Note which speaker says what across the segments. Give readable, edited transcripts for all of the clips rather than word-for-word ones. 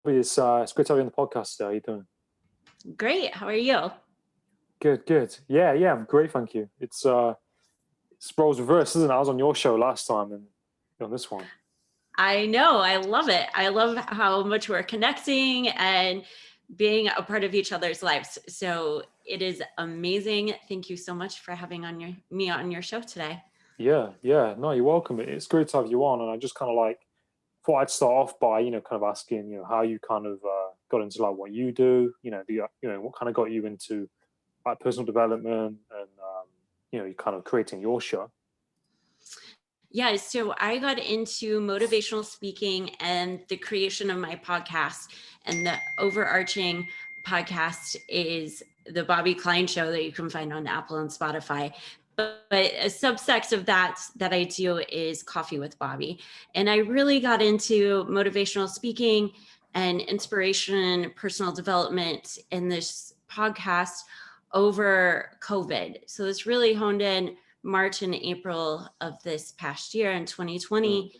Speaker 1: It's good to have you on the podcast today. How you doing?
Speaker 2: Great. How are you?
Speaker 1: Good, good. Yeah, I'm great, thank you. It's roles reversed, isn't it? I was on your show last time and you're on this one.
Speaker 2: I know. I love it. I love how much we're connecting and being a part of each other's lives. So it is amazing. Thank you so much for having me on your show today.
Speaker 1: Yeah. No, you're welcome. It's great to have you on, and I just kind of like thought I'd start off by kind of asking how you kind of got into like what you do. What kind of got you into like personal development and you kind of creating your show.
Speaker 2: Yeah, so I got into motivational speaking and the creation of my podcast. And the overarching podcast is the Bobby Klein Show that you can find on Apple and Spotify. But a subsection of that I do is Coffee with Bobby. And I really got into motivational speaking and inspiration, personal development in this podcast over COVID. So it's really honed in March and April of this past year in 2020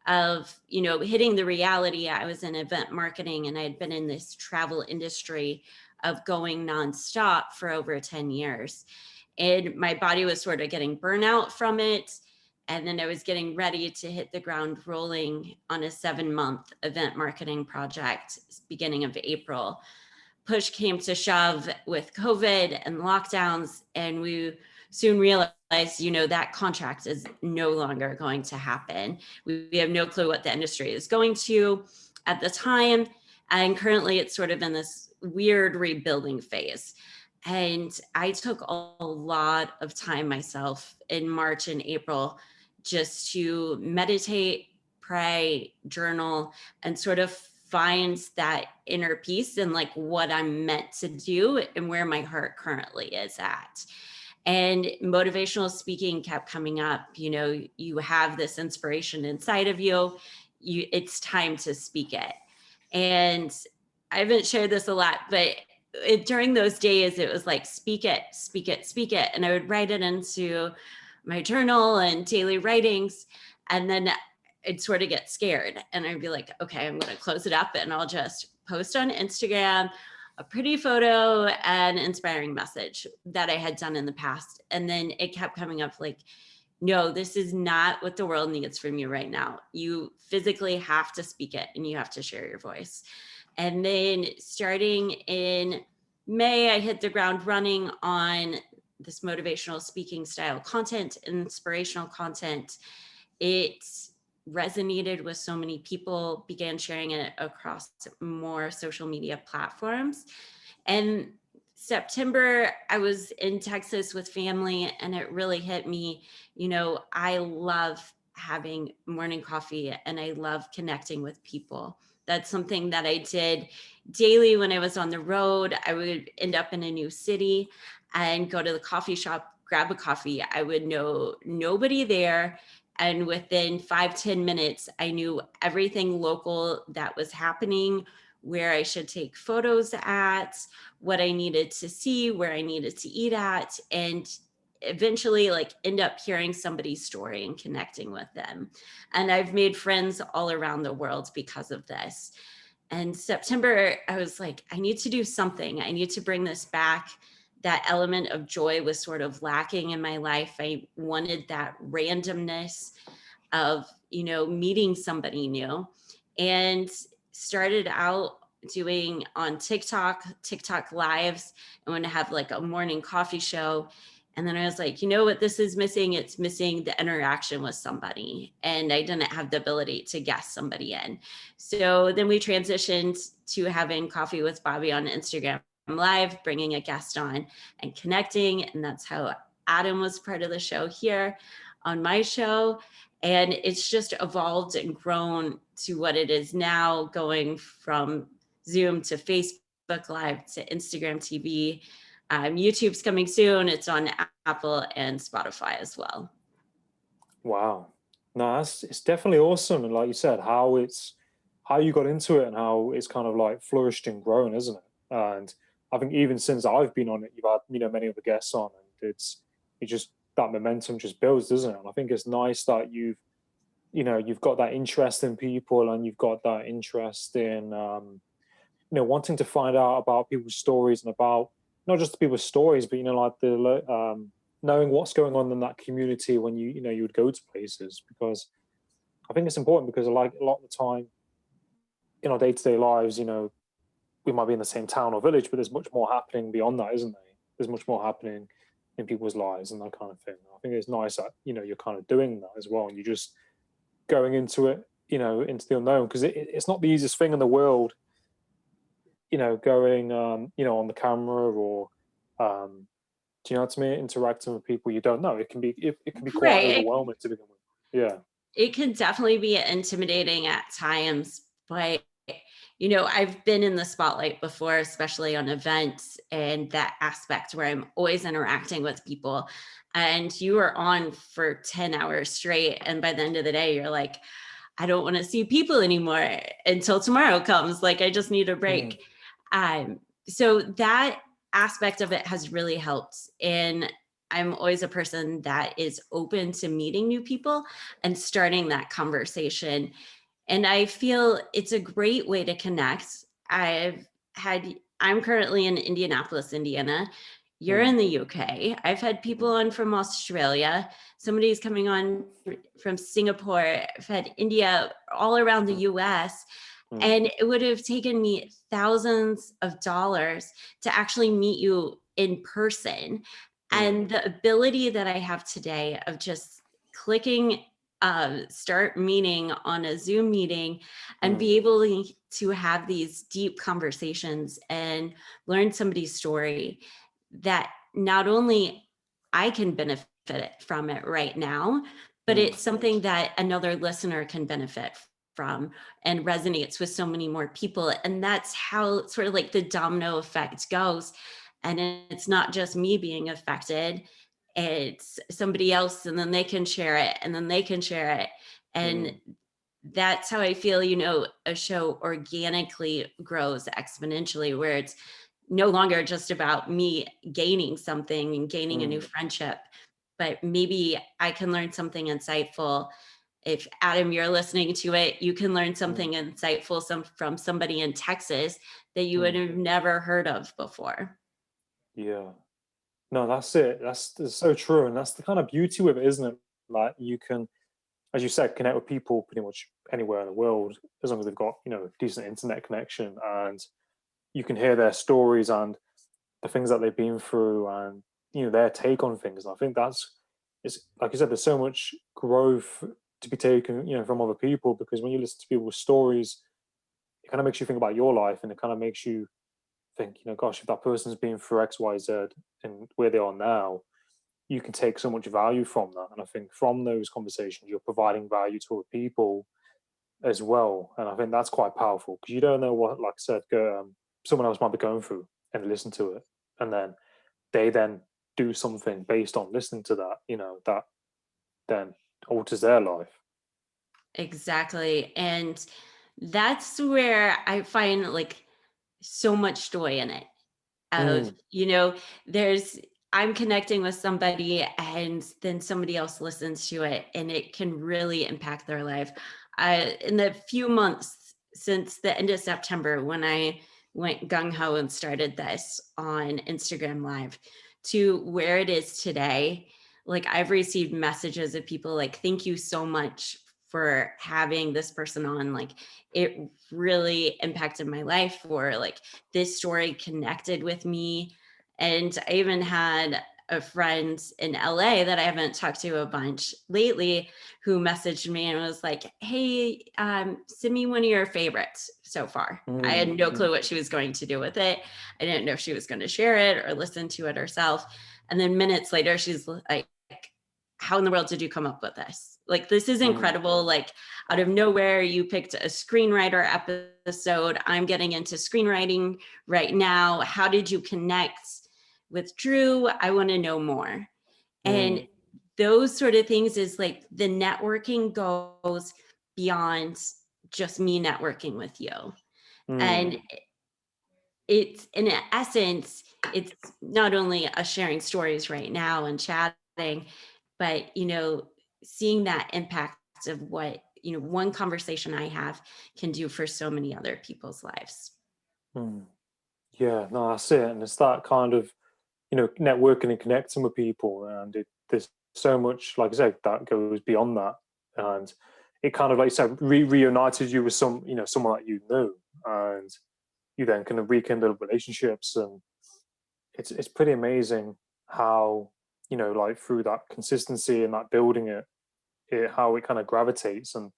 Speaker 2: of, hitting the reality. I was in event marketing and I had been in this travel industry of going nonstop for over 10 years. And my body was sort of getting burnout from it. And then I was getting ready to hit the ground rolling on a 7-month event marketing project beginning of April. Push came to shove with COVID and lockdowns, and we soon realized, that contract is no longer going to happen. We have no clue what the industry is going to at the time. And currently it's sort of in this weird rebuilding phase. And I took a lot of time myself in March and April just to meditate, pray, journal, and sort of find that inner peace and like what I'm meant to do and where my heart currently is at. And motivational speaking kept coming up. You have this inspiration inside of you. It's time to speak it. And I haven't shared this a lot, but during those days, it was like, speak it, speak it, speak it. And I would write it into my journal and daily writings. And then I'd sort of get scared and I'd be like, okay, I'm going to close it up and I'll just post on Instagram a pretty photo and inspiring message that I had done in the past. And then it kept coming up like, no, this is not what the world needs from you right now. You physically have to speak it and you have to share your voice. And then starting in May, I hit the ground running on this motivational speaking style content, inspirational content. It resonated with so many people, began sharing it across more social media platforms. And September, I was in Texas with family and it really hit me. I love having morning coffee and I love connecting with people. That's something that I did daily when I was on the road. I would end up in a new city and go to the coffee shop, grab a coffee. I would know nobody there. And within 5-10 minutes, I knew everything local that was happening, where I should take photos at, what I needed to see, where I needed to eat at, and eventually like end up hearing somebody's story and connecting with them. And I've made friends all around the world because of this. And September, I was like, I need to do something. I need to bring this back. That element of joy was sort of lacking in my life. I wanted that randomness of, meeting somebody new, and started out doing on TikTok lives. I want to have like a morning coffee show. And then I was like, what this is missing? It's missing the interaction with somebody. And I didn't have the ability to guest somebody in. So then we transitioned to having Coffee with Bobby on Instagram Live, bringing a guest on and connecting. And that's how Adam was part of the show here on my show. And it's just evolved and grown to what it is now, going from Zoom to Facebook Live to Instagram TV. YouTube's coming soon. It's on Apple and Spotify as well.
Speaker 1: Wow. No, it's definitely awesome. And like you said, how you got into it and how it's kind of like flourished and grown, isn't it? And I think even since I've been on it, you've had, many other guests on, and it just that momentum just builds, doesn't it? And I think it's nice that you've you know, you've got that interest in people, and you've got that interest in you know, wanting to find out about people's stories, and about not just people's stories, but you know, like knowing what's going on in that community when you know, you would go to places. Because I think it's important, because like a lot of the time in our day-to-day lives, you know, we might be in the same town or village, but there's much more happening beyond that, isn't there? There's much more happening in people's lives and that kind of thing. I think it's nice that, you know, you're kind of doing that as well, and you're just going into it, you know, into the unknown, because it's not the easiest thing in the world, you know, going, you know, on the camera, or, do you know what I mean? Interacting with people you don't know. It can be quite
Speaker 2: Right.
Speaker 1: overwhelming to begin with. Yeah.
Speaker 2: It can definitely be intimidating at times, but I've been in the spotlight before, especially on events and that aspect where I'm always interacting with people. And you are on for 10 hours straight. And by the end of the day, you're like, I don't want to see people anymore until tomorrow comes. Like, I just need a
Speaker 1: Mm,
Speaker 2: break. So that aspect of it has really helped. And I'm always a person that is open to meeting new people and starting that conversation. And I feel it's a great way to connect. I'm currently in Indianapolis, Indiana. You're
Speaker 1: mm,
Speaker 2: in the UK. I've had people
Speaker 1: mm,
Speaker 2: on from Australia. Somebody's coming on from Singapore. I've had India, all around the
Speaker 1: mm,
Speaker 2: US.
Speaker 1: mm,
Speaker 2: And it would have taken me thousands of dollars to actually meet you in person.
Speaker 1: mm,
Speaker 2: And the ability that I have today of just clicking start meeting on a Zoom meeting and
Speaker 1: mm,
Speaker 2: be able to have these deep conversations and learn somebody's story, that not only I can benefit from it right now, but
Speaker 1: mm,
Speaker 2: it's something that another listener can benefit from and resonates with so many more people. And that's how sort of like the domino effect goes. And it's not just me being affected, it's somebody else, and then they can share it, and then they can share it. And
Speaker 1: mm,
Speaker 2: that's how I feel, a show organically grows exponentially, where it's no longer just about me gaining something and gaining a new
Speaker 1: mm,
Speaker 2: friendship, but maybe I can learn something insightful. If Adam, you're listening to it, you can learn
Speaker 1: mm,
Speaker 2: something insightful from somebody in Texas that you would
Speaker 1: mm.
Speaker 2: have never heard of before.
Speaker 1: Yeah. No, that's it. That's so true, and that's the kind of beauty with it, isn't it? Like, you can, as you said, connect with people pretty much anywhere in the world, as long as they've got, you know, decent internet connection, and you can hear their stories and the things that they've been through, and you know, their take on things. And I think it's like you said, there's so much growth to be taken, you know, from other people, because when you listen to people's stories, it kind of makes you think about your life, and it kind of makes you think, you know, gosh, if that person's been through X, Y, Z, and where they are now, you can take so much value from that. And I think from those conversations, you're providing value to other people as well. And I think that's quite powerful, because you don't know what, like I said, someone else might be going through, and listen to it. And then they then do something based on listening to that, you know, that then alters their life.
Speaker 2: Exactly. And that's where I find like so much joy in it. Of,
Speaker 1: Mm,
Speaker 2: there's I'm connecting with somebody and then somebody else listens to it and it can really impact their life. In the few months since the end of September, when I went gung ho and started this on Instagram Live, to where it is today, like I've received messages of people like, thank you so much for having this person on. Like, it really impacted my life, or like this story connected with me. And I even had a friend in LA that I haven't talked to a bunch lately who messaged me and was like, hey, send me one of your favorites so far. I had
Speaker 1: mm,
Speaker 2: no clue
Speaker 1: mm,
Speaker 2: what she was going to do with it. I didn't know if she was going to share it or listen to it herself. And then minutes later, she's like, how in the world did you come up with this? Like, this is
Speaker 1: mm,
Speaker 2: incredible. Like, out of nowhere, you picked a screenwriter episode. I'm getting into screenwriting right now. How did you connect with Drew? I want to know more. And
Speaker 1: mm,
Speaker 2: those sort of things is like the networking goes beyond just me networking with you.
Speaker 1: mm,
Speaker 2: And it's in essence, it's not only us sharing stories right now and chatting, but seeing that impact of what, one conversation I have can do for so many other people's lives.
Speaker 1: Mm. Yeah, no, that's it. And it's that kind of, networking and connecting with people. And there's so much, like I said, that goes beyond that. And it kind of, like you said, reunited you with someone that you knew. And you then kind of rekindle relationships. And it's pretty amazing how, like through that consistency and that building how it kind of gravitates and,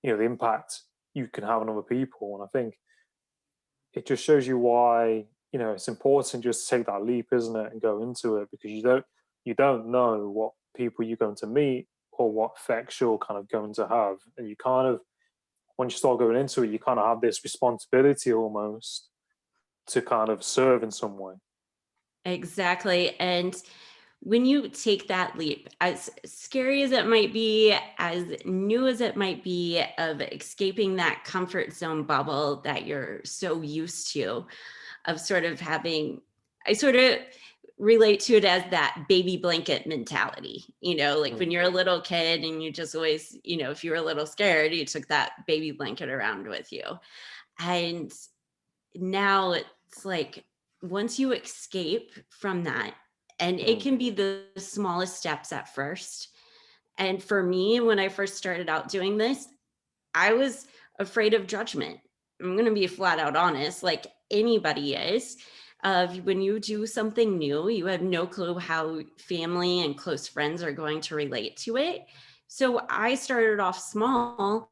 Speaker 1: the impact you can have on other people. And I think it just shows you why it's important just to take that leap, isn't it, and go into it, because you don't know what people you're going to meet or what effects you're kind of going to have. And you kind of, once you start going into it, you kind of have this responsibility almost to kind of serve in some way.
Speaker 2: Exactly. And when you take that leap, as scary as it might be, as new as it might be, of escaping that comfort zone bubble that you're so used to, of sort of having, I sort of relate to it as that baby blanket mentality, like
Speaker 1: Mm,
Speaker 2: when you're a little kid and you just always, if you were a little scared, you took that baby blanket around with you. And now it's like, once you escape from that, and it
Speaker 1: mm,
Speaker 2: can be the smallest steps at first. And for me, when I first started out doing this, I was afraid of judgment. I'm going to be flat out honest, like anybody is. When you do something new, you have no clue how family and close friends are going to relate to it. So I started off small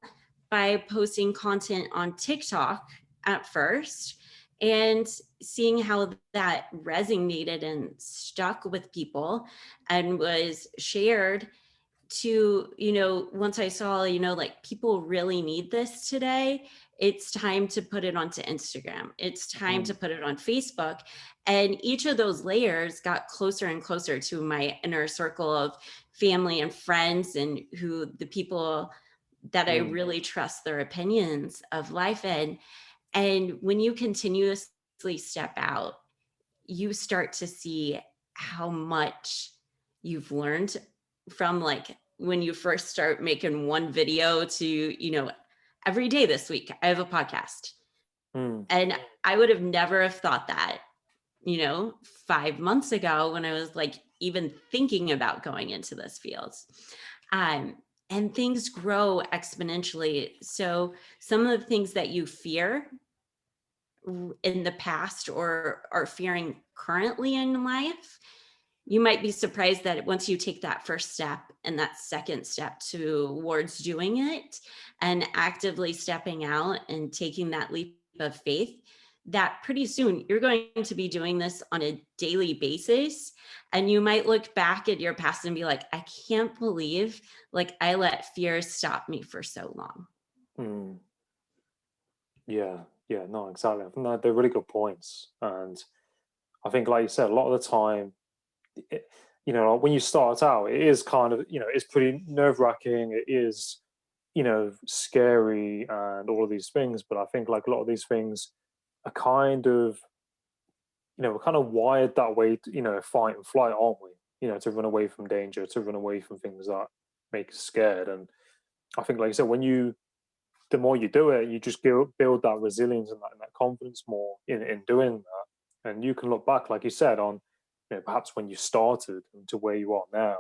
Speaker 2: by posting content on TikTok at first and seeing how that resonated and stuck with people and was shared to, once I saw, like people really need this today, it's time to put it onto Instagram. It's time to
Speaker 1: mm,
Speaker 2: put it on Facebook. And each of those layers got closer and closer to my inner circle of family and friends, and who the people that I
Speaker 1: mm,
Speaker 2: really trust their opinions of life in. And when you continuously step out, you start to see how much you've learned from, like, when you first start making one video to, every day this week, I have a podcast.
Speaker 1: mm,
Speaker 2: And I would have never have thought that, 5 months ago when I was like even thinking about going into this field. Um, and things grow exponentially. So some of the things that you fear in the past or are fearing currently in life, you might be surprised that once you take that first step and that second step towards doing it and actively stepping out and taking that leap of faith, that pretty soon you're going to be doing this on a daily basis. And you might look back at your past and be like, I can't believe like I let fear stop me for so long.
Speaker 1: mm. Yeah, yeah, no, exactly. I think they're really good points. And I think, like you said, a lot of the time, it, like when you start out, it is kind of, it's pretty nerve wracking. It is, scary and all of these things. But I think like a lot of these things are kind of, we're kind of wired that way, fight and flight, aren't we? To run away from danger, to run away from things that make us scared. And I think, like you said, the more you do it, you just build that resilience and that confidence more in doing that. And you can look back, like you said, on perhaps when you started and to where you are now,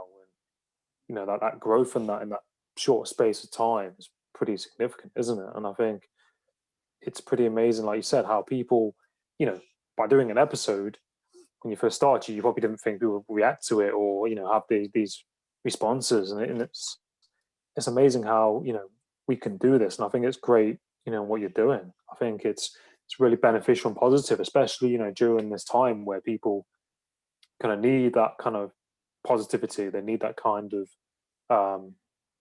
Speaker 1: and that growth in that short space of time is pretty significant, isn't it? And I think it's pretty amazing, like you said, how people, you know, by doing an episode when you first started, you probably didn't think people would react to it or have these responses, and it's amazing how we can do this. And I think it's great, what you're doing. I think it's really beneficial and positive, especially during this time where people kind of need that kind of positivity. They need that kind of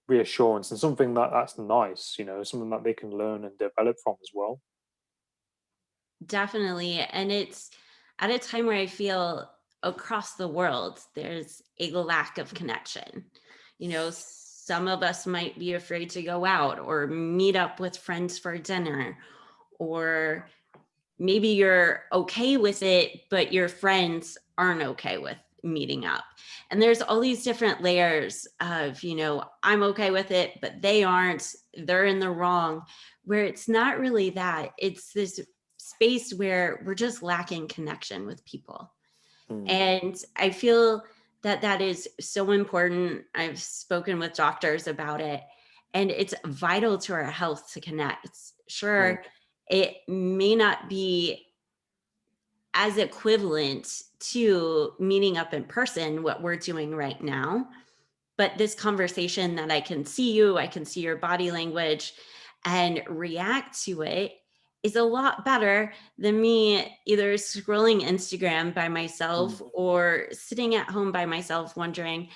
Speaker 1: reassurance and something that's nice, something that they can learn and develop from as well.
Speaker 2: Definitely. And it's at a time where I feel across the world, there's a lack of connection. Some of us might be afraid to go out or meet up with friends for dinner, or maybe you're okay with it, but your friends aren't okay with meeting up. And there's all these different layers of, I'm okay with it, but they aren't, they're in the wrong, where it's not really that. It's this space where we're just lacking connection with people. And I feel that that is so important. I've spoken with doctors about it, and it's vital to our health to connect. Sure, it may not be as equivalent to meeting up in person, what we're doing right now, but this conversation that I can see you, I can see your body language and react to it is a lot better than me either scrolling Instagram by myself or sitting at home by myself wondering,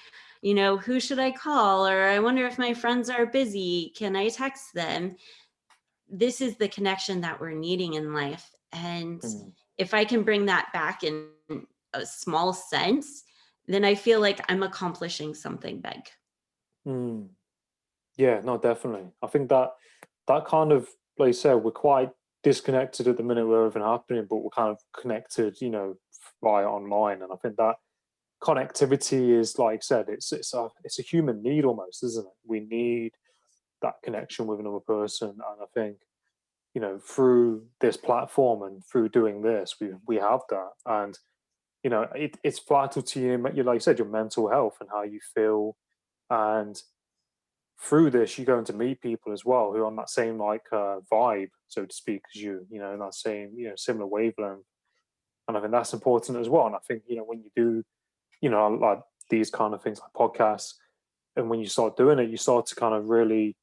Speaker 2: who should I call? Or I wonder if my friends are busy. Can I text them? This is the connection that we're needing in life. And if I can bring that back in a small sense, then I feel like I'm accomplishing something big.
Speaker 1: Yeah, no, definitely. I think that kind of, like you said, we're quite disconnected at the minute with everything happening, but we're kind of connected, via online. And I think that connectivity is, like I said, it's a human need almost, isn't it? We need that connection with another person. And I think, through this platform and through doing this, we have that. And, it's vital to you, like you said, your mental health and how you feel. And through this, you're going to meet people as well who are on that same vibe, so to speak, as in that same, similar wavelength. And I think that's important as well. And I think, when you do, like these kind of things like podcasts, and when you start doing it, you start to kind of really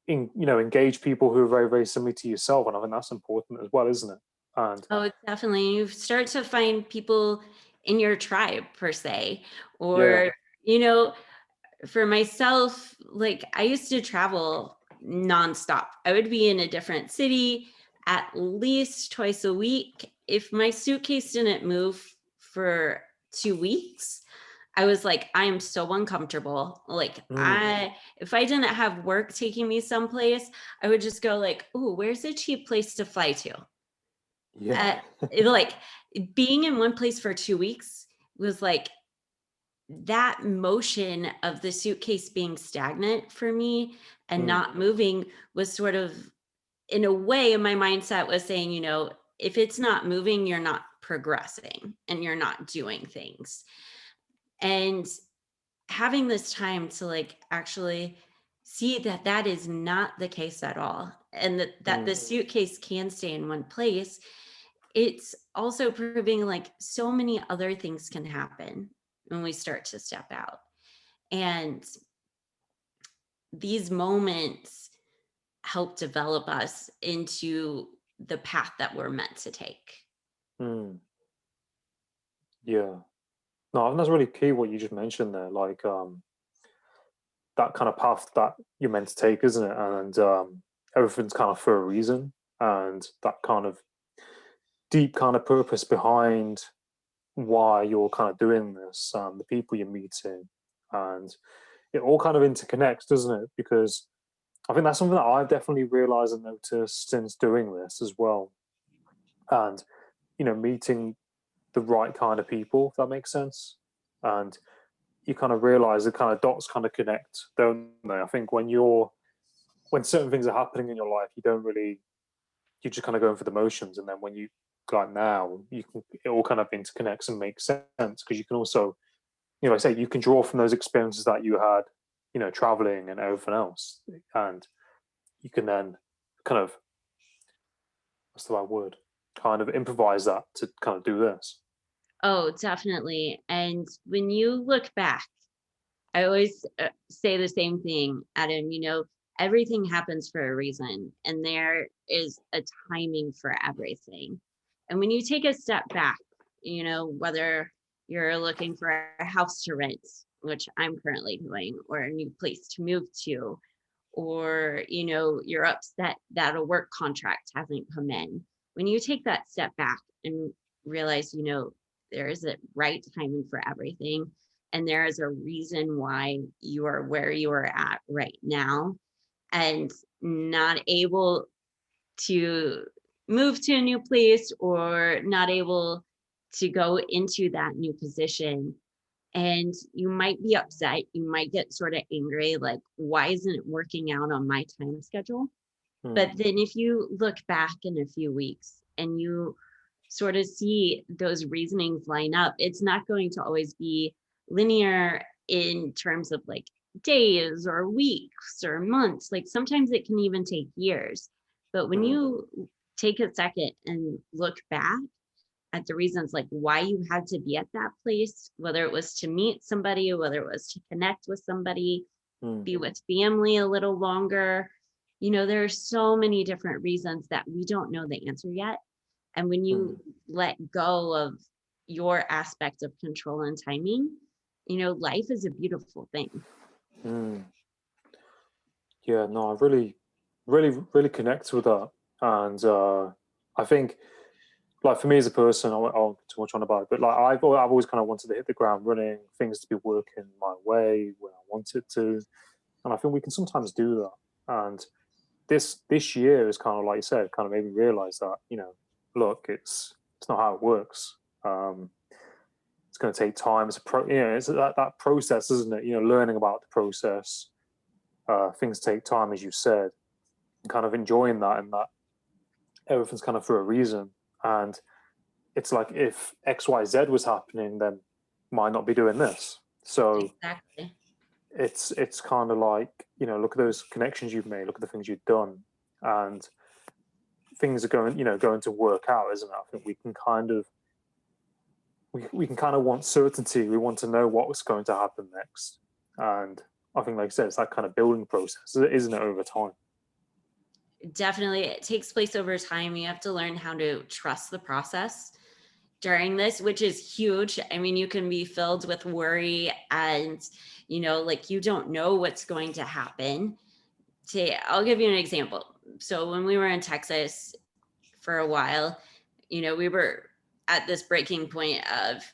Speaker 1: engage people who are very, very similar to yourself. And I think that's important as well, isn't it? And
Speaker 2: Oh, definitely. You start to find people in your tribe, per se,
Speaker 1: yeah.
Speaker 2: or, for myself, like I used to travel nonstop. I would be in a different city at least twice a week. If my suitcase didn't move for 2 weeks, I was like, I am so uncomfortable. Like if I didn't have work taking me someplace, I would just go like, oh, where's a cheap place to fly to?
Speaker 1: Yeah.
Speaker 2: Like being in one place for 2 weeks was like that motion of the suitcase being stagnant for me and not moving was sort of, in a way, my mindset was saying, if it's not moving, you're not progressing and you're not doing things. And having this time to like actually see that that is not the case at all, and that the suitcase can stay in one place, it's also proving like so many other things can happen when we start to step out. And these moments help develop us into the path that we're meant to take.
Speaker 1: Mm, yeah. No, I think that's really key what you just mentioned there. Like, that kind of path that you're meant to take, isn't it? And everything's kind of for a reason, and that kind of deep kind of purpose behind why you're kind of doing this, the people you're meeting, and it all kind of interconnects, doesn't it? Because I think that's something that I've definitely realized and noticed since doing this as well, and meeting the right kind of people, if that makes sense. And you kind of realize the kind of dots kind of connect, don't they? I think when certain things are happening in your life, you just kind of going through the motions, and then when you like now, it all kind of interconnects and makes sense because you can also, like I say, you can draw from those experiences that you had, traveling and everything else, and you can then kind of, what's the right word, kind of improvise that to kind of do this.
Speaker 2: Oh, definitely. And when you look back, I always say the same thing, Adam. Everything happens for a reason, and there is a timing for everything. And when you take a step back, whether you're looking for a house to rent, which I'm currently doing, or a new place to move to, or, you're upset that a work contract hasn't come in. When you take that step back and realize, there is a right timing for everything, and there is a reason why you are where you are at right now, and not able to move to a new place or not able to go into that new position. And you might be upset. You might get sort of angry, like, why isn't it working out on my time schedule? But then if you look back in a few weeks and you sort of see those reasonings line up, it's not going to always be linear in terms of like days or weeks or months. Like sometimes it can even take years. But when you take a second and look back at the reasons like why you had to be at that place, whether it was to meet somebody, whether it was to connect with somebody, be with family a little longer, there are so many different reasons that we don't know the answer yet. And when you let go of your aspect of control and timing, life is a beautiful thing.
Speaker 1: Yeah, no, I really connect with that. And I think, like, for me as a person, I won't go too much on about it, but like I've always kind of wanted to hit the ground running, things to be working my way when I want it to. And I think we can sometimes do that. And this year is kind of, like you said, kind of made me realize that, look, it's not how it works. It's going to take time. It's it's that process, isn't it? Learning about the process. Things take time, as you said, and kind of enjoying that, and that everything's kind of for a reason. And it's like, if XYZ was happening, then might not be doing this. So
Speaker 2: exactly.
Speaker 1: It's kind of like, look at those connections you've made, look at the things you've done, and things are going to work out, isn't it? I think we can kind of want certainty. We want to know what's going to happen next. And I think, like I said, it's that kind of building process, isn't it, over time?
Speaker 2: Definitely. It takes place over time. You have to learn how to trust the process during this, which is huge. I mean, you can be filled with worry and, like you don't know what's going to happen. I'll give you an example. So when we were in Texas for a while, we were at this breaking point of,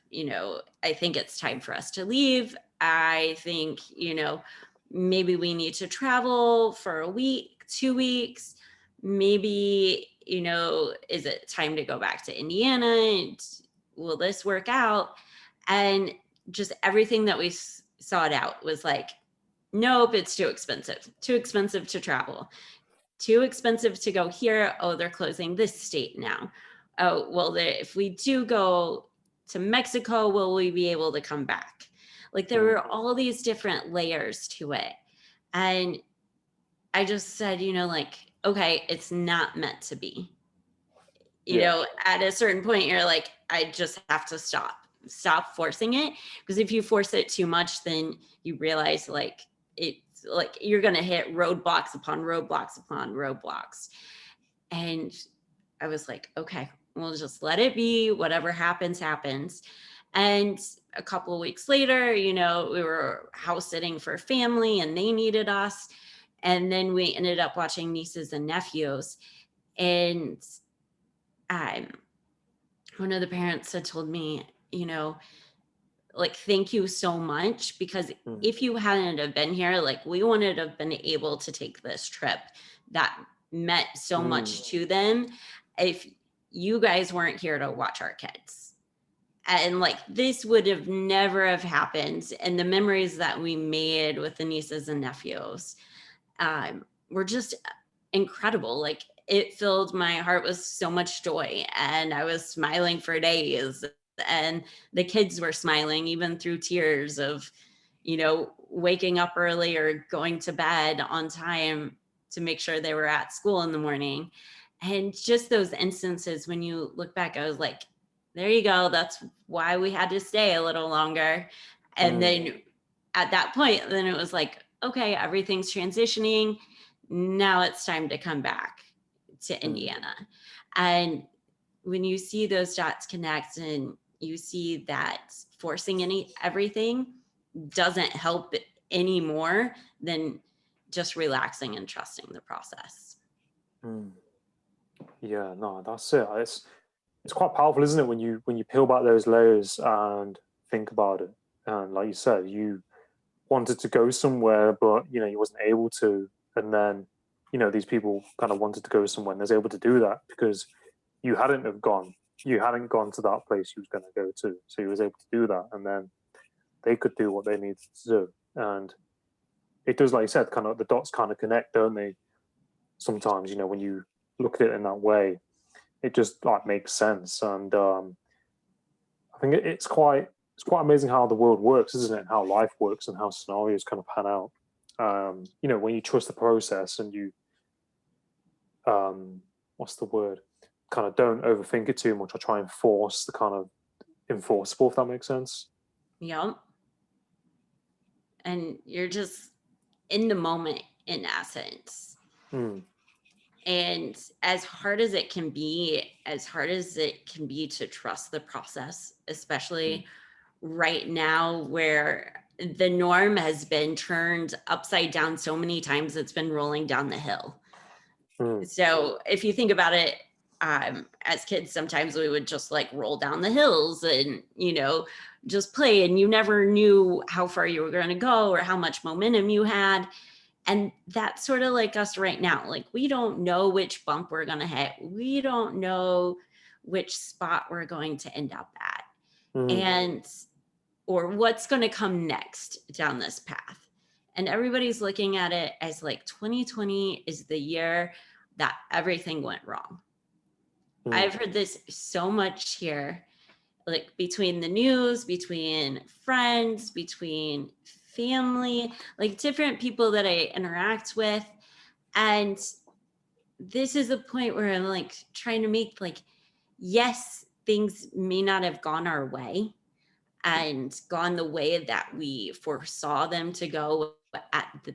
Speaker 2: I think it's time for us to leave. I think, maybe we need to travel for a week, 2 weeks. Maybe, is it time to go back to Indiana? And will this work out? And just everything that we sought out was like, nope, it's too expensive to travel, too expensive to go here. Oh, they're closing this state now. Oh, well, if we do go to Mexico, will we be able to come back? Like there were all these different layers to it. And I just said, like, okay, it's not meant to be. At a certain point, you're like, I just have to stop forcing it. Because if you force it too much, then you realize like it's like you're going to hit roadblocks upon roadblocks upon roadblocks. And I was like, okay, we'll just let it be. Whatever happens, happens. And a couple of weeks later, we were house sitting for family and they needed us. And then we ended up watching nieces and nephews. And one of the parents had told me, like, thank you so much, because if you hadn't have been here, like we wouldn't have been able to take this trip that meant so much to them if you guys weren't here to watch our kids. And like this would have never have happened. And the memories that we made with the nieces and nephews were just incredible. Like it filled my heart with so much joy, and I was smiling for days, and the kids were smiling even through tears of, waking up early or going to bed on time to make sure they were at school in the morning. And just those instances, when you look back, I was like, there you go. That's why we had to stay a little longer. And then at that point, then it was like, okay, everything's transitioning. Now it's time to come back to Indiana. And when you see those dots connect and you see that forcing everything doesn't help any more than just relaxing and trusting the process.
Speaker 1: Yeah, no, that's it. It's quite powerful, isn't it, when you peel back those layers and think about it. And like you said, you wanted to go somewhere, but you wasn't able to. And then these people kind of wanted to go somewhere, and they was able to do that because you hadn't have gone. you hadn't gone to that place he was going to go to. So he was able to do that, and then they could do what they needed to do. And it does, like you said, kind of the dots kind of connect, don't they? Sometimes, you know, when you look at it in that way, it just like makes sense. And I think it's quite amazing how the world works, isn't it? And how life works and how scenarios kind of pan out. You know, when you trust the process and you, what's the word? Kind of don't overthink it too much or try and force the kind of enforceable, if that makes sense.
Speaker 2: Yep. And you're just in the moment, in essence.
Speaker 1: Mm.
Speaker 2: And as hard as it can be, to trust the process, especially right now where the norm has been turned upside down so many times, it's been rolling down the hill. So if you think about it, as kids, sometimes we would just like roll down the hills and, you know, just play, and you never knew how far you were going to go or how much momentum you had. And that's sort of like us right now. Like, we don't know which bump we're going to hit. We don't know which spot we're going to end up at, and or what's going to come next down this path. And everybody's looking at it as like 2020 is the year that everything went wrong. I've heard this so much here, like between the news, between friends, between family, like different people that I interact with. And this is a point where I'm like trying to make like, yes, things may not have gone our way and gone the way that we foresaw them to go at the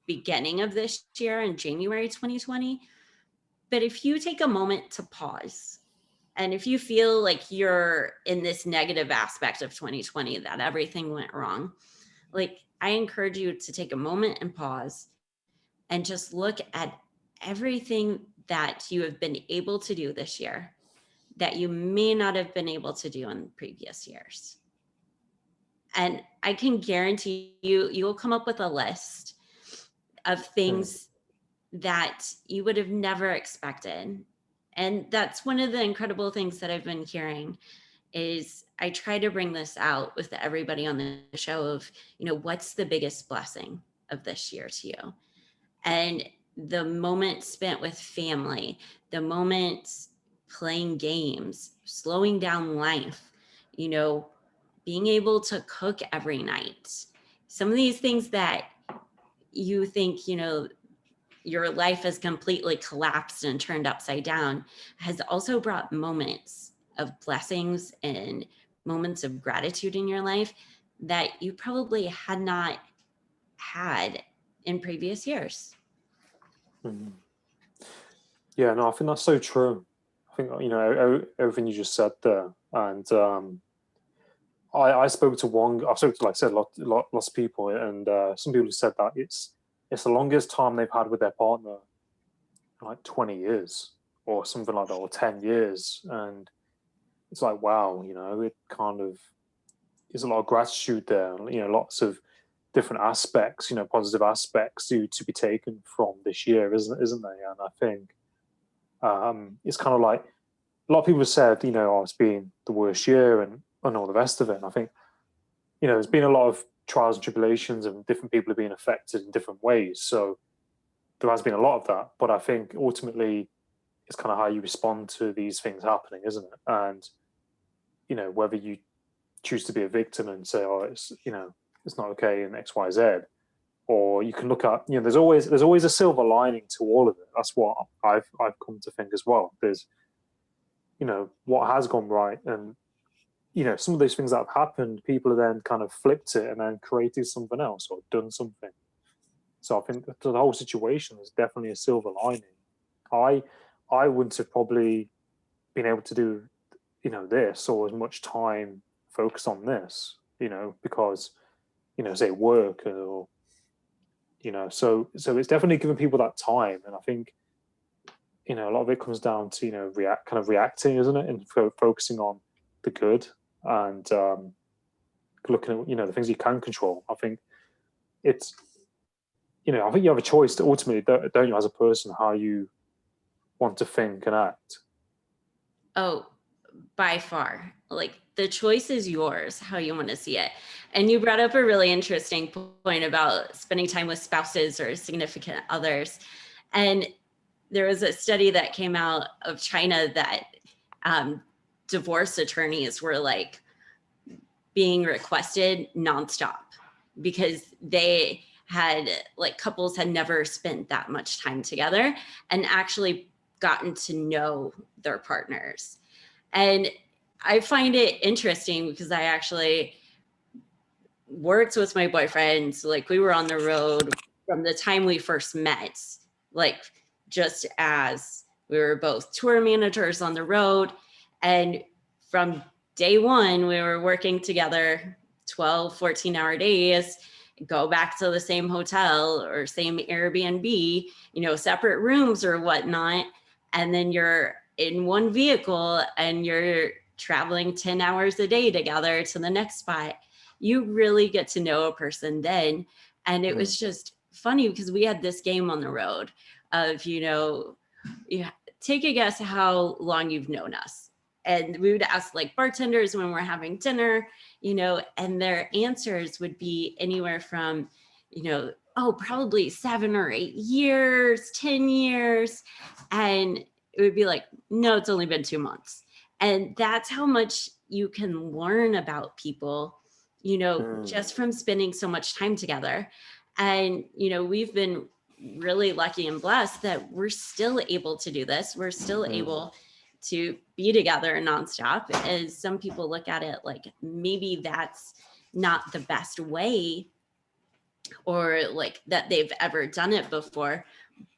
Speaker 2: beginning of this year in January 2020. But if you take a moment to pause, and if you feel like you're in this negative aspect of 2020, that everything went wrong, like, I encourage you to take a moment and pause and just look at everything that you have been able to do this year that you may not have been able to do in previous years. And I can guarantee you will come up with a list of things that you would have never expected. And that's one of the incredible things that I've been hearing is I try to bring this out with everybody on the show of, you know, what's the biggest blessing of this year to you? And the moment spent with family, the moments playing games, slowing down life, you know, being able to cook every night. Some of these things that you think, you know, your life has completely collapsed and turned upside down has also brought moments of blessings and moments of gratitude in your life that you probably had not had in previous years.
Speaker 1: Yeah, no, I think that's so true. I think, you know, everything you just said there. And I spoke to like I said, lots of people, and some people said that it's the longest time they've had with their partner, like 20 years or something like that, or 10 years. And it's like, wow, you know, it kind of is a lot of gratitude there, you know, lots of different aspects, you know, positive aspects to be taken from this year, isn't there? And I think it's kind of like a lot of people have said, you know, oh, it's been the worst year and all the rest of it. And I think, you know, there's been a lot of trials and tribulations and different people have been affected in different ways. So there has been a lot of that. But I think ultimately it's kind of how you respond to these things happening, isn't it? And, you know, whether you choose to be a victim and say, oh, it's, you know, it's not okay in X, Y, Z, or you can look at, you know, there's always a silver lining to all of it. That's what I've come to think as well. There's, you know, what has gone right, and, you know, some of those things that have happened, people have then kind of flipped it and then created something else or done something. So I think the whole situation is definitely a silver lining. I wouldn't have probably been able to do, you know, this or as much time focused on this, you know, because, you know, say work or, you know, so it's definitely giving people that time. And I think, you know, a lot of it comes down to, you know, reacting, isn't it? And focusing on the good and looking at, you know, the things you can control. I think it's, you know, I think you have a choice to ultimately, don't you, as a person, how you want to think and act.
Speaker 2: Oh, by far. Like the choice is yours, how you want to see it. And you brought up a really interesting point about spending time with spouses or significant others. And there was a study that came out of China that divorce attorneys were like being requested nonstop because they had like couples had never spent that much time together and actually gotten to know their partners. And I find it interesting because I actually worked with my boyfriend. So like we were on the road from the time we first met, like just as we were both tour managers on the road. And from day one, we were working together 12, 14-hour days, go back to the same hotel or same Airbnb, separate rooms or whatnot. And then you're in one vehicle and you're traveling 10 hours a day together to the next spot. You really get to know a person then. And it was just funny because we had this game on the road of, take a guess how long you've known us. And we would ask like bartenders when we're having dinner, and their answers would be anywhere from, probably 7 or 8 years, 10 years. And it would be like, no, it's only been 2 months. And that's how much you can learn about people, just from spending so much time together. And, we've been really lucky and blessed that we're still able to do this. We're still able to be together nonstop. As some people look at it like maybe that's not the best way or like that they've ever done it before.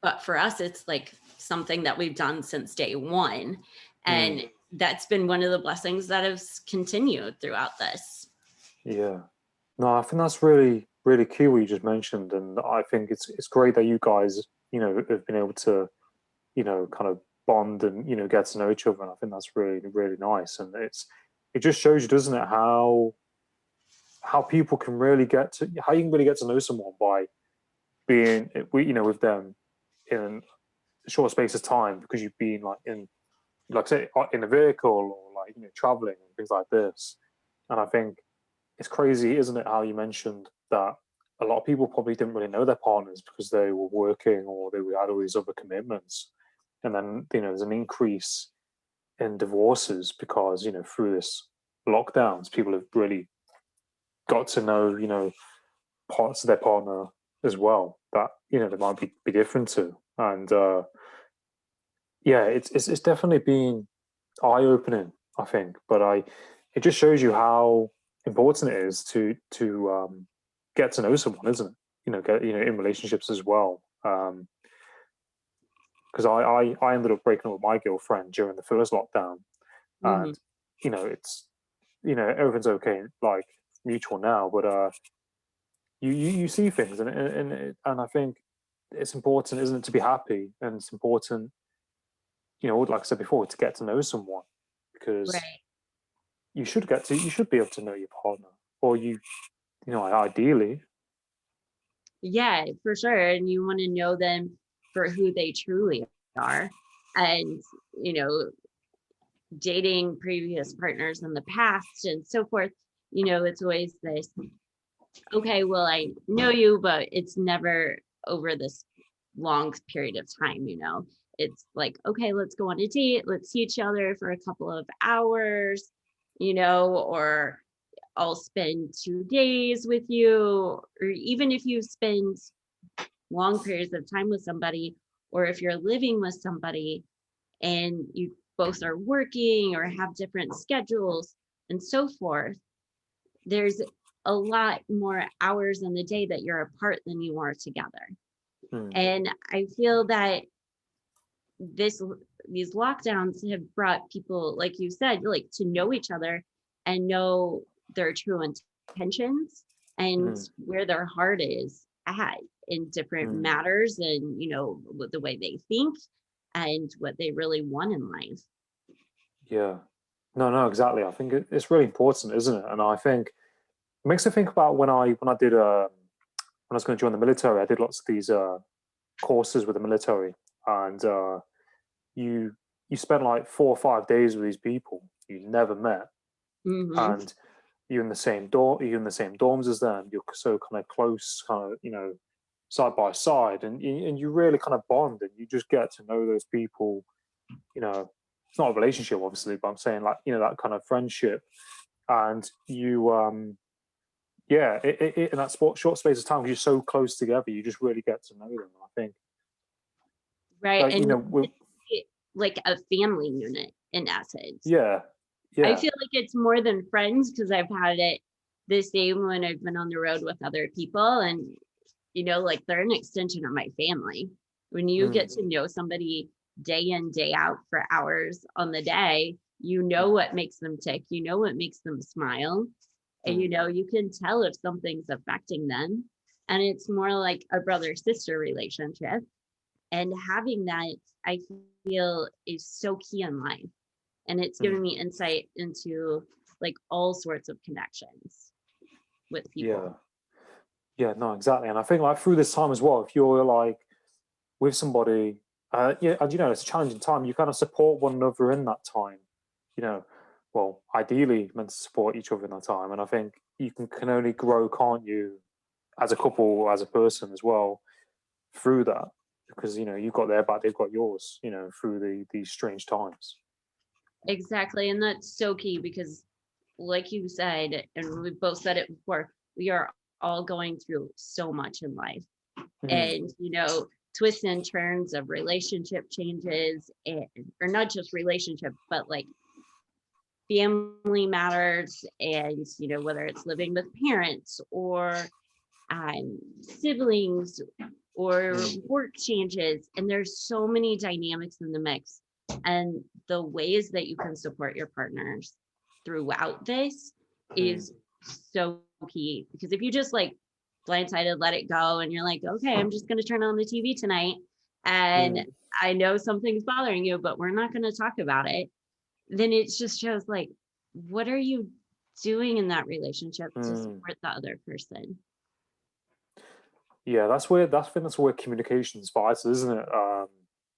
Speaker 2: But for us, it's like something that we've done since day one. And that's been one of the blessings that has continued throughout this.
Speaker 1: Yeah. No, I think that's really, really key what you just mentioned. And I think it's great that you guys, have been able to, kind of bond and, get to know each other. And I think that's really, really nice. And it just shows you, doesn't it, how people can really how you can really get to know someone by being, with them in a short space of time because you've been like say in a vehicle or like traveling and things like this. And I think it's crazy, isn't it, how you mentioned that a lot of people probably didn't really know their partners because they were working or they had all these other commitments. And then, there's an increase in divorces because, through this lockdowns, people have really got to know, parts of their partner as well that, they might be different to. And yeah, it's definitely been eye-opening, I think. But it just shows you how important it is to get to know someone, isn't it? Get in relationships as well. Because I ended up breaking up with my girlfriend during the first lockdown, and it's everything's okay, like mutual now. But you see things, and I think it's important, isn't it, to be happy, and it's important, like I said before, to get to know someone because
Speaker 2: Right.
Speaker 1: you should be able to know your partner, or ideally.
Speaker 2: Yeah, for sure. And you want to know them for who they truly are. And, dating previous partners in the past and so forth, it's always this, okay, well, I know you, but it's never over this long period of time, It's like, okay, let's go on a date, let's see each other for a couple of hours, or I'll spend 2 days with you, or even if you spend long periods of time with somebody, or if you're living with somebody and you both are working or have different schedules and so forth, there's a lot more hours in the day that you're apart than you are together. And I feel that these lockdowns have brought people, like you said, like to know each other and know their true intentions and where their heart is at in different matters and with the way they think and what they really want in life.
Speaker 1: Yeah. No, exactly. I think it's really important, isn't it? And I think it makes me think about when I did when I was going to join the military. I did lots of these courses with the military, and you you spend like 4 or 5 days with these people you never met,
Speaker 2: Hmm.
Speaker 1: and you're in the same you're in the same dorms as them. You're so kind of close, kind of, side by side, and you really kind of bond, and you just get to know those people. It's not a relationship, obviously, but I'm saying, like, that kind of friendship, and you yeah, in that short space of time, 'cause you're so close together, you just really get to know them. I think,
Speaker 2: Right.
Speaker 1: like,
Speaker 2: And like a family unit in essence.
Speaker 1: yeah,
Speaker 2: I
Speaker 1: yeah,
Speaker 2: feel like it's more than friends because I've had it the same when I've been on the road with other people. And, like they're an extension of my family. When you get
Speaker 1: mm,
Speaker 2: to know somebody day in, day out for hours on the day, you
Speaker 1: mm,
Speaker 2: know what makes them tick, you know what makes them smile. And,
Speaker 1: mm,
Speaker 2: you can tell if something's affecting them. And it's more like a brother-sister relationship. And having that, I feel, is so key in life. And it's
Speaker 1: mm,
Speaker 2: given me insight into like all sorts of connections with
Speaker 1: yeah,
Speaker 2: people.
Speaker 1: yeah, no, exactly. And I think, like, through this time as well, if you're like with somebody, yeah, and it's a challenging time, you kind of support one another in that time. You know, well, ideally meant to support each other in that time, and I think you can only grow, can't you, as a couple, or as a person as well, through that, because you've got their back, they've got yours. Through these strange times.
Speaker 2: Exactly. And that's so key because, like you said, and we've both said it before, we are all going through so much in life.
Speaker 1: Mm,
Speaker 2: And, twists and turns of relationship changes, and, or not just relationship, but like family matters, and, whether it's living with parents or siblings or
Speaker 1: mm,
Speaker 2: work changes. And there's so many dynamics in the mix. And the ways that you can support your partners throughout this
Speaker 1: mm,
Speaker 2: is so key. Because if you just like blindsided, let it go, and you're like, okay, I'm just going to turn on the TV tonight. And
Speaker 1: mm,
Speaker 2: I know something's bothering you, but we're not going to talk about it. Then it just shows like, what are you doing in that relationship to
Speaker 1: mm.
Speaker 2: support the other person?
Speaker 1: Yeah, I think that's where communication's vital, isn't it?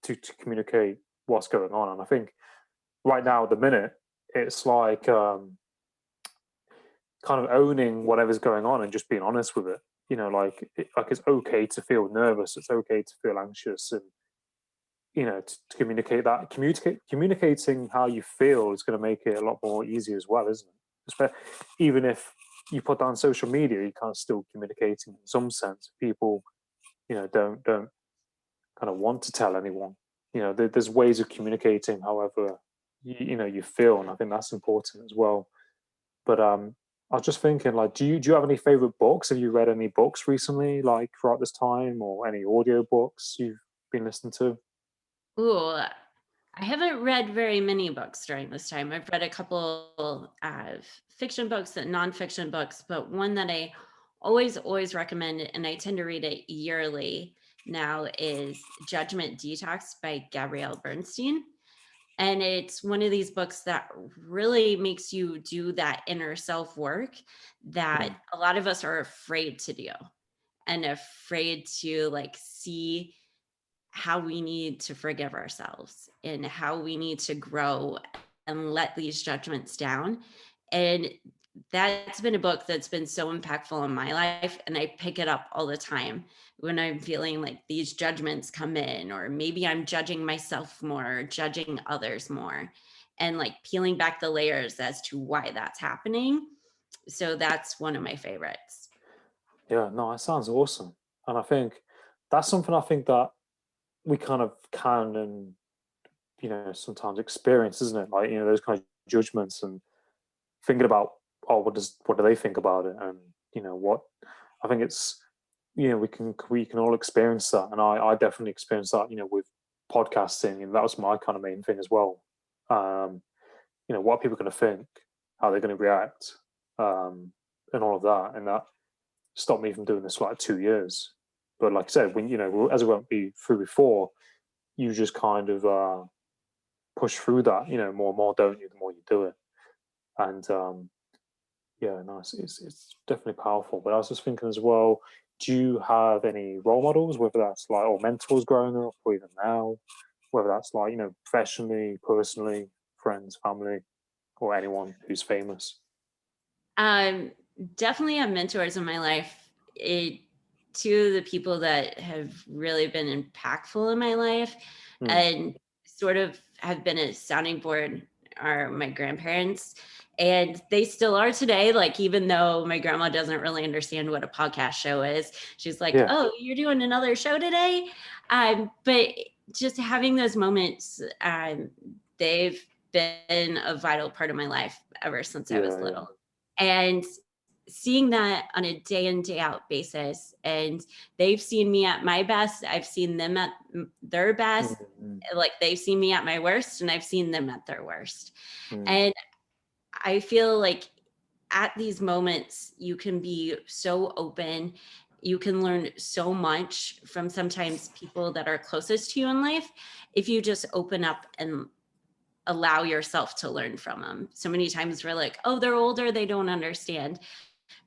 Speaker 1: To communicate what's going on, and I think right now at the minute it's like, kind of owning whatever's going on and just being honest with it. Like, it's okay to feel nervous, it's okay to feel anxious, and to communicate that. Communicating how you feel is going to make it a lot more easy as well, isn't it? Even if you put that on social media, you kind of still communicating in some sense. People, don't kind of want to tell anyone. There's ways of communicating however you feel, and I think that's important as well. But I was just thinking, like, do you have any favorite books? Have you read any books recently, like throughout this time, or any audio books you've been listening to?
Speaker 2: Ooh, I haven't read very many books during this time. I've read a couple of fiction books and nonfiction books, but one that I always recommend, and I tend to read it yearly now, is Judgment Detox by Gabrielle Bernstein. And it's one of these books that really makes you do that inner self work that
Speaker 1: Mm,
Speaker 2: a lot of us are afraid to do, and afraid to like see how we need to forgive ourselves and how we need to grow and let these judgments down. And that's been a book that's been so impactful in my life. And I pick it up all the time when I'm feeling like these judgments come in, or maybe I'm judging myself more, or judging others more, and like peeling back the layers as to why that's happening. So that's one of my favorites.
Speaker 1: yeah, no, that sounds awesome, and I think that's something I think that we kind of can, and sometimes experience, isn't it? Like, those kind of judgments, and thinking about, oh, what do they think about it, and what I think it's, we can all experience that, and I definitely experienced that, with podcasting, and that was my kind of main thing as well. Um, what are people going to think, how they're going to react, and all of that, and that stopped me from doing this for like 2 years. But like I said, when as we went through before, you just kind of push through that, more and more, don't you? The more you do it, and yeah, no, it's definitely powerful. But I was just thinking as well, do you have any role models, whether that's like, or mentors growing up, or even now? whether that's like, professionally, personally, friends, family, or anyone who's famous?
Speaker 2: Um, Definitely have mentors in my life. Two of the people that have really been impactful in my life
Speaker 1: Mm,
Speaker 2: and sort of have been a sounding board are my grandparents. And they still are today. Like, even though my grandma doesn't really understand what a podcast show is, she's like,
Speaker 1: yeah,
Speaker 2: "Oh, you're doing another show today?" But just having those moments, they've been a vital part of my life ever since I was
Speaker 1: yeah, yeah.
Speaker 2: little. And seeing that on a day in, day out basis, and they've seen me at my best, I've seen them at their
Speaker 1: Mm,
Speaker 2: best,
Speaker 1: mm,
Speaker 2: like they've seen me at my worst, and I've seen them at their worst.
Speaker 1: mm,
Speaker 2: And I feel like at these moments, you can be so open. You can learn so much from sometimes people that are closest to you in life if you just open up and allow yourself to learn from them. So many times we're like, oh, they're older, they don't understand.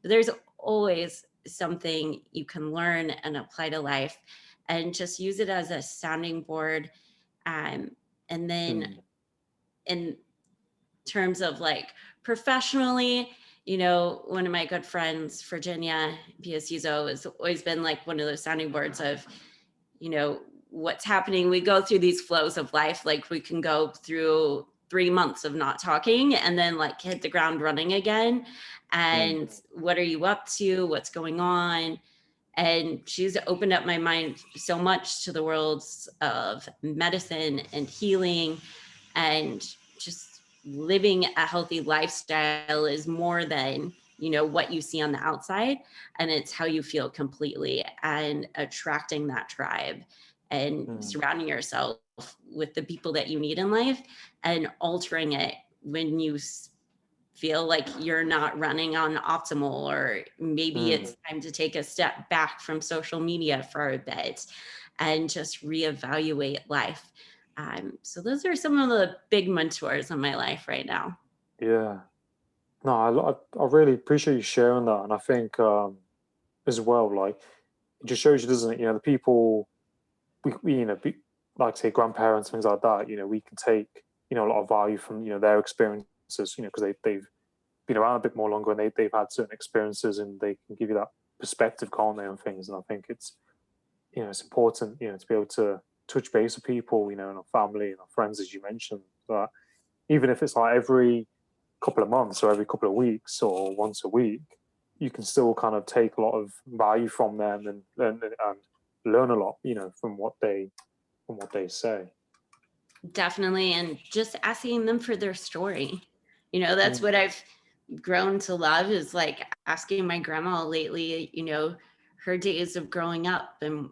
Speaker 2: But there's always something you can learn and apply to life, and just use it as a sounding board. And then
Speaker 1: mm,
Speaker 2: in terms of like professionally, one of my good friends, Virginia Piacizo, has always been like one of those sounding boards of, you know, what's happening. We go through these flows of life. Like, we can go through 3 months of not talking and then like hit the ground running again.
Speaker 1: mm,
Speaker 2: And what are you up to? What's going on? And she's opened up my mind so much to the worlds of medicine and healing, and just living a healthy lifestyle is more than what you see on the outside, and it's how you feel completely, and attracting that tribe and
Speaker 1: mm,
Speaker 2: surrounding yourself with the people that you need in life, and altering it when you feel like you're not running on optimal, or maybe
Speaker 1: mm.
Speaker 2: it's time to take a step back from social media for a bit and just reevaluate life. So those are some of the big mentors in my life right now.
Speaker 1: Yeah. No, I really appreciate you sharing that, and I think as well, like it just shows you, doesn't it? The people we like say grandparents, things like that. We can take a lot of value from their experiences. Because they've been around a bit more longer, and they've had certain experiences, and they can give you that perspective, can't they, on things? And I think it's important to be able to touch base with people, and our family and our friends, as you mentioned, that even if it's like every couple of months or every couple of weeks or once a week, you can still kind of take a lot of value from them, and learn a lot, from what they say.
Speaker 2: Definitely. And just asking them for their story. That's what
Speaker 1: Mm,
Speaker 2: I've grown to love, is like asking my grandma lately, her days of growing up. And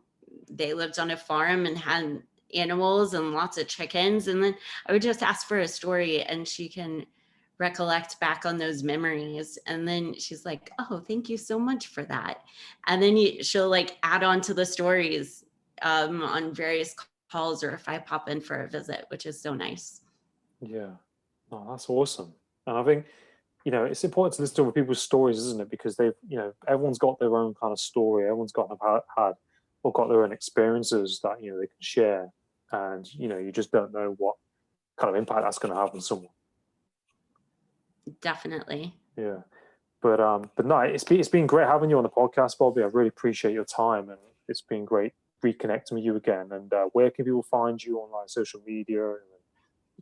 Speaker 2: they lived on a farm and had animals and lots of chickens. And then I would just ask for a story, and she can recollect back on those memories. And then she's like, oh, thank you so much for that. And then she'll like add on to the stories on various calls, or if I pop in for a visit, which is so nice.
Speaker 1: yeah, no, that's awesome. And I think it's important to listen to other people's stories, isn't it? Because everyone's got their own kind of story. Everyone's had or got their own experiences that they can share, and you just don't know what kind of impact that's going to have on someone.
Speaker 2: Definitely.
Speaker 1: Yeah. But no, it's been great having you on the podcast, Bobby. I really appreciate your time, and it's been great reconnecting with you again. And where can people find you on like social media and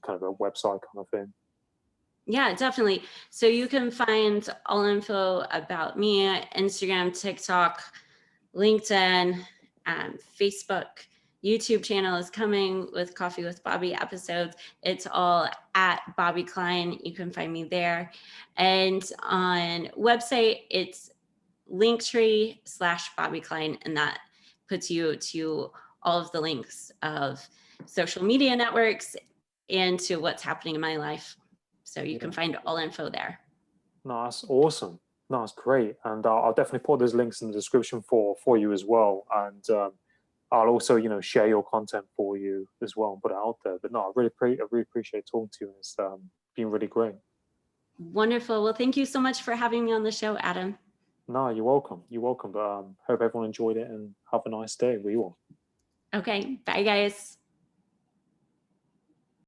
Speaker 1: kind of a website kind of thing?
Speaker 2: Yeah, definitely. So you can find all info about me, Instagram, TikTok, LinkedIn, Facebook. YouTube channel is coming with Coffee with Bobby episodes. It's all at Bobby Klein. You can find me there. And on website, it's Linktree/Bobby Klein. And that puts you to all of the links of social media networks and to what's happening in my life. So you can
Speaker 1: Yeah,
Speaker 2: find all info there.
Speaker 1: no, that's awesome. No, that's great, and I'll definitely put those links in the description for you as well. And I'll also share your content for you as well and put it out there. But no, I really appreciate talking to you, and it's been really great.
Speaker 2: Wonderful. Well, thank you so much for having me on the show, Adam.
Speaker 1: No, you're welcome. You're welcome. But hope everyone enjoyed it, and have a nice day. We will.
Speaker 2: Okay. Bye, guys.